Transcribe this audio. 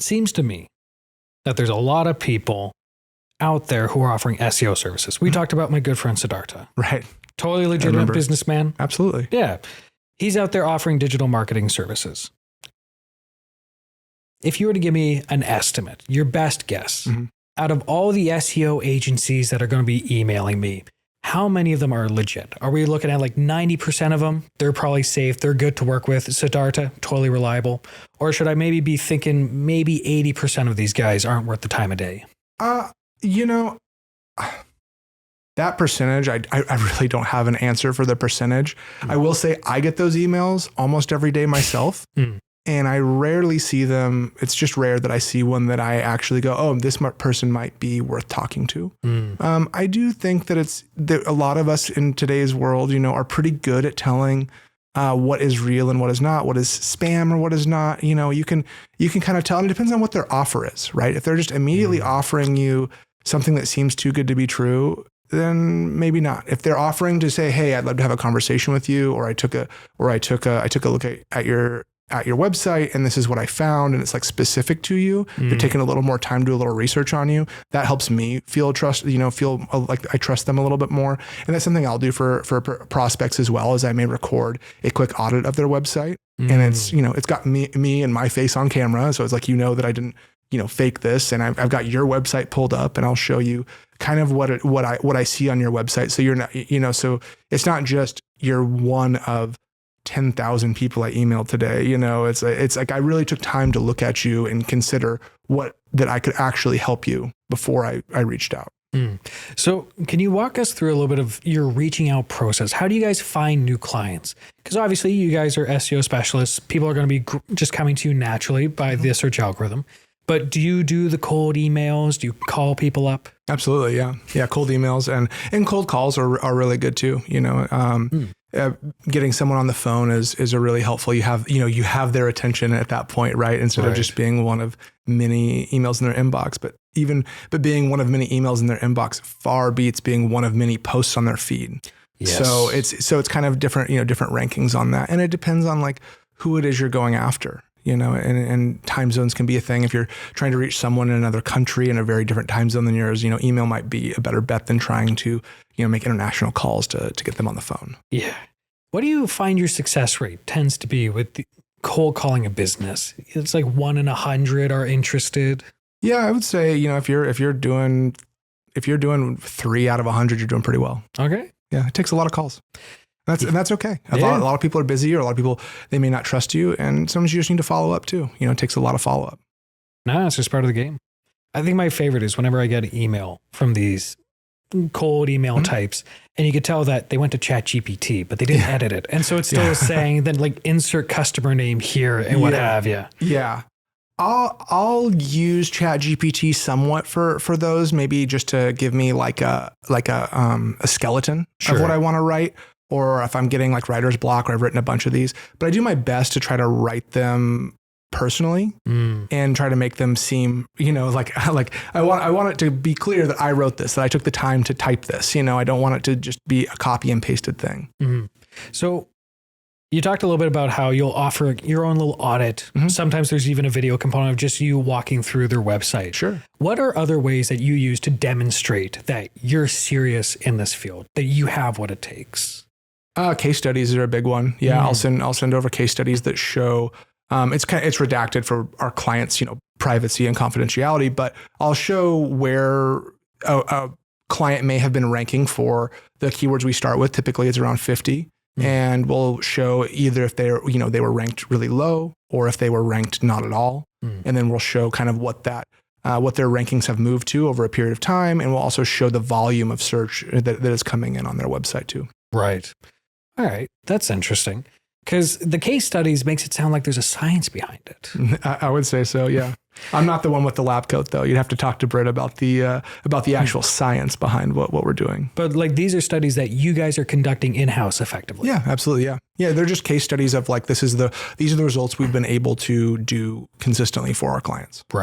It seems to me that there's a lot of people out there who are offering SEO services. We talked about my good friend Siddhartha. Right. Totally legitimate businessman. Absolutely. Yeah. He's out there offering digital marketing services. If you were to give me an estimate, your best guess, out of all the SEO agencies that are going to be emailing me, how many of them are legit? Are we looking at like 90% of them? They're probably safe. They're good to work with. Siddhartha, totally reliable. Or should I maybe be thinking maybe 80% of these guys aren't worth the time of day? You know, that percentage, I really don't have an answer for the percentage. I will say I get those emails almost every day myself. And I rarely see them. It's just rare that I see one that I actually go, oh, this person might be worth talking to. I do think that a lot of us in today's world, are pretty good at telling what is real and what is not, what is spam or what is not. You can kind of tell, and it depends on what their offer is, right? If they're just immediately offering you something that seems too good to be true, then maybe not. If they're offering to say, hey, I'd love to have a conversation with you, or I took a look at your website and this is what I found, and it's like specific to you. They're taking a little more time to do a little research on you. That helps me feel like I trust them a little bit more. And that's something I'll do for prospects as well, as I may record a quick audit of their website. And it's, it's got me and my face on camera. So it's like, that I didn't, fake this, and I've got your website pulled up, and I'll show you kind of what I see on your website. So you're not, so it's not just you're one of 10,000 people I emailed today. It's like I really took time to look at you and consider that I could actually help you before I reached out. So can you walk us through a little bit of your reaching out process? How do you guys find new clients? Because obviously you guys are SEO specialists. People are going to be just coming to you naturally by the search algorithm. But do you do the cold emails? Do you call people up? Absolutely. Yeah. Yeah. Cold emails and cold calls are really good too. Getting someone on the phone is a really helpful. You have their attention at that point, right? Instead of just being one of many emails in their inbox, but being one of many emails in their inbox far beats being one of many posts on their feed. Yes. So it's kind of different, different rankings on that. And it depends on like who it is you're going after. And time zones can be a thing. If you're trying to reach someone in another country in a very different time zone than yours, email might be a better bet than trying to, make international calls to get them on the phone. Yeah. What do you find your success rate tends to be with the cold calling a business? It's like 1 in 100 are interested. Yeah, I would say, if you're doing 3 out of 100, you're doing pretty well. Okay. Yeah. It takes a lot of calls. And that's okay. A lot of people are busy, or a lot of people, they may not trust you. And sometimes you just need to follow up too. It takes a lot of follow up. No, it's just part of the game. I think my favorite is whenever I get an email from these cold email types, and you could tell that they went to ChatGPT, but they didn't edit it. And so it's still saying then like insert customer name here and what have you. Yeah. I'll use ChatGPT somewhat for those, maybe just to give me like a skeleton of what I want to write. Or if I'm getting like writer's block, or I've written a bunch of these, but I do my best to try to write them personally and try to make them seem, like I want it to be clear that I wrote this, that I took the time to type this. I don't want it to just be a copy and pasted thing. So you talked a little bit about how you'll offer your own little audit. Sometimes there's even a video component of just you walking through their website. Sure. What are other ways that you use to demonstrate that you're serious in this field, that you have what it takes? Case studies are a big one. Yeah, I'll send over case studies that show it's redacted for our clients, privacy and confidentiality, but I'll show where a client may have been ranking for the keywords we start with. Typically it's around 50, and we'll show either if they were ranked really low, or if they were ranked not at all. And then we'll show kind of what their rankings have moved to over a period of time, and we'll also show the volume of search that is coming in on their website too. Right. All right. That's interesting, because the case studies makes it sound like there's a science behind it. I would say so. Yeah. I'm not the one with the lab coat though. You'd have to talk to Britt about the actual science behind what we're doing. But like, these are studies that you guys are conducting in-house effectively. Yeah, absolutely. Yeah. Yeah. They're just case studies of like, these are the results we've been able to do consistently for our clients. Right.